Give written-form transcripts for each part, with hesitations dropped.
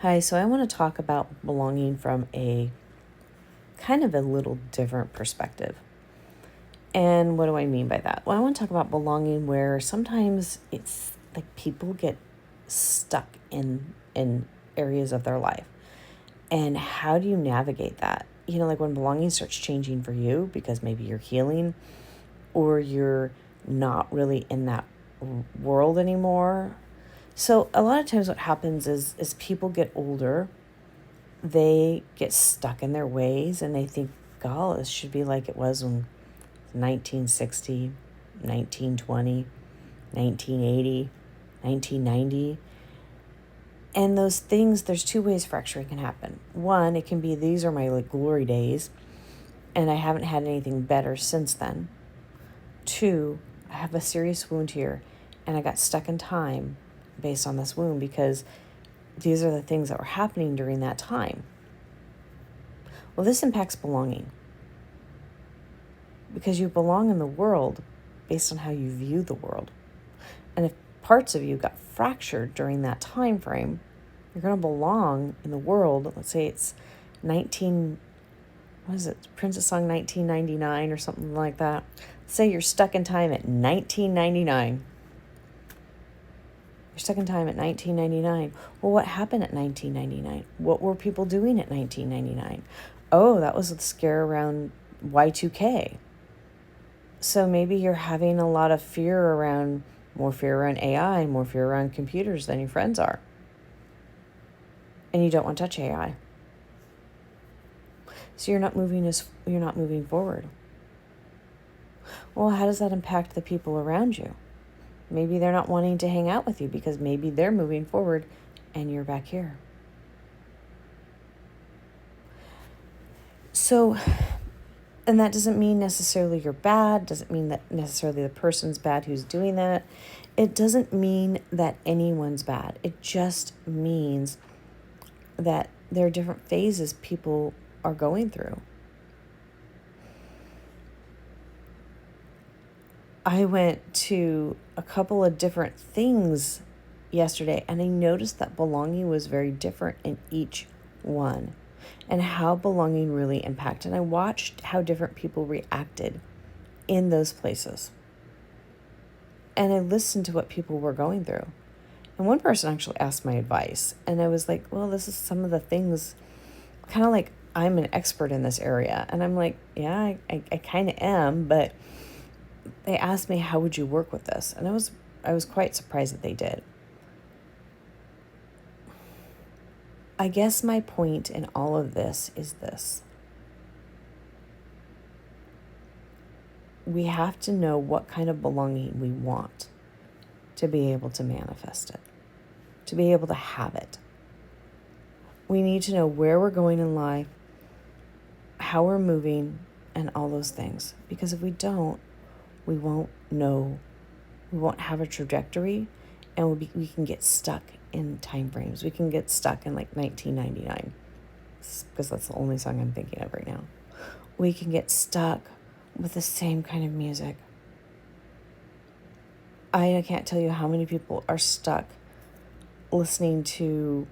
Hi, so I want to talk about belonging from a kind of a little different perspective. And what do I mean by that? Well, I want to talk about belonging where sometimes it's like people get stuck in areas of their life. And how do you navigate that? Like when belonging starts changing for you because maybe you're healing or you're not really in that world anymore. So a lot of times what happens is people get older, they get stuck in their ways and they think, God, this should be like it was in 1960, 1920, 1980, 1990. And those things, there's two ways fracturing can happen. One, it can be these are my like glory days and I haven't had anything better since then. Two, I have a serious wound here and I got stuck in time based on this wound because these are the things that were happening during that time. Well, this impacts belonging because you belong in the world based on how you view the world. And if parts of you got fractured during that time frame, you're going to belong in the world. Let's say it's Princess Song 1999 or something like that. Let's say you're stuck in time at 1999. You're stuck in time at 1999. Well, what happened at 1999? What were people doing at 1999? Oh, that was the scare around Y2K. So maybe you're having a lot of more fear around AI, more fear around computers than your friends are. And you don't want to touch AI. So you're not moving forward. Well, how does that impact the people around you? Maybe they're not wanting to hang out with you because maybe they're moving forward and you're back here. So, and that doesn't mean necessarily you're bad, doesn't mean that necessarily the person's bad who's doing that. It doesn't mean that anyone's bad. It just means that there are different phases people are going through. I went to a couple of different things yesterday and I noticed that belonging was very different in each one and how belonging really impacted. And I watched how different people reacted in those places. And I listened to what people were going through. And one person actually asked my advice. And I was like, well, this is some of the things, kind of like I'm an expert in this area. And I'm like, yeah, I kind of am. But they asked me, how would you work with this? And I was quite surprised that they did. I guess my point in all of this is this. We have to know what kind of belonging we want to be able to manifest it, to be able to have it. We need to know where we're going in life, how we're moving, and all those things. Because if we don't, we won't know, we won't have a trajectory, and we can get stuck in time frames. We can get stuck in like 1999, because that's the only song I'm thinking of right now. We can get stuck with the same kind of music. I can't tell you how many people are stuck listening to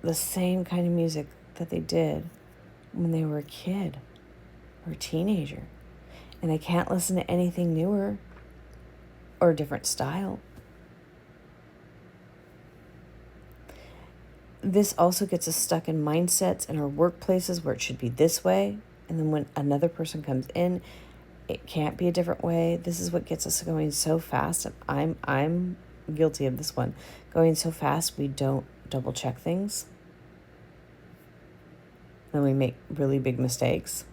the same kind of music that they did when they were a kid or a teenager. And I can't listen to anything newer or a different style. This also gets us stuck in mindsets in our workplaces where it should be this way. And then when another person comes in, it can't be a different way. This is what gets us going so fast. And I'm guilty of this one. Going so fast, we don't double check things. Then we make really big mistakes.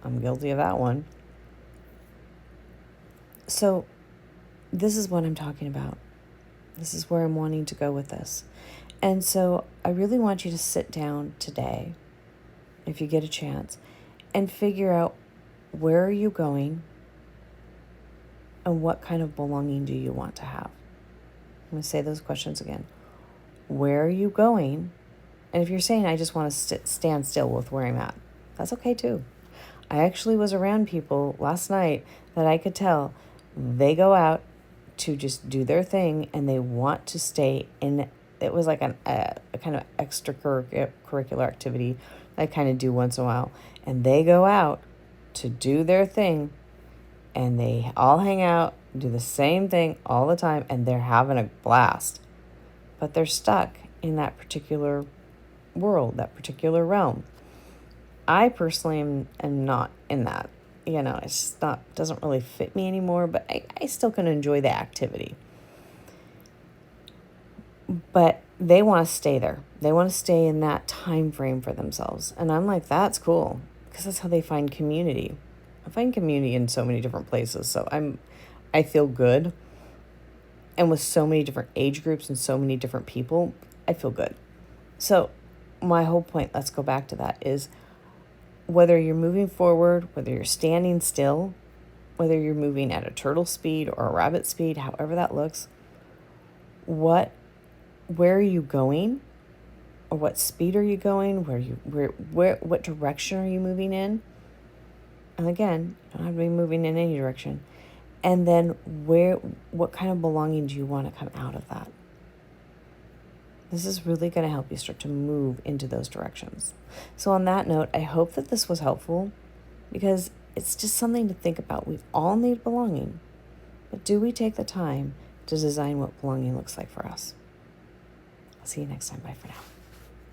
I'm guilty of that one. So this is what I'm talking about. This is where I'm wanting to go with this. And so I really want you to sit down today, if you get a chance, and figure out where are you going and what kind of belonging do you want to have. I'm going to say those questions again. Where are you going? And if you're saying, I just want to stand still with where I'm at, that's okay too. I actually was around people last night that I could tell they go out to just do their thing and they want to stay in it was like a kind of extracurricular activity I kind of do once in a while. And they go out to do their thing, and they all hang out, do the same thing all the time, and they're having a blast. But they're stuck in that particular world, that particular realm. I personally am not in that. It's just not, doesn't really fit me anymore, but I still can enjoy the activity. But they want to stay there. They want to stay in that time frame for themselves. And I'm like, that's cool, because that's how they find community. I find community in so many different places. So I feel good. And with so many different age groups and so many different people, I feel good. So my whole point, let's go back to that, is whether you're moving forward, whether you're standing still, whether you're moving at a turtle speed or a rabbit speed, however that looks, where are you going, or what speed are you going? What direction are you moving in? And again, you don't have to be moving in any direction. And then what kind of belonging do you want to come out of that? This is really going to help you start to move into those directions. So on that note, I hope that this was helpful, because it's just something to think about. We all need belonging, but do we take the time to design what belonging looks like for us? I'll see you next time. Bye for now.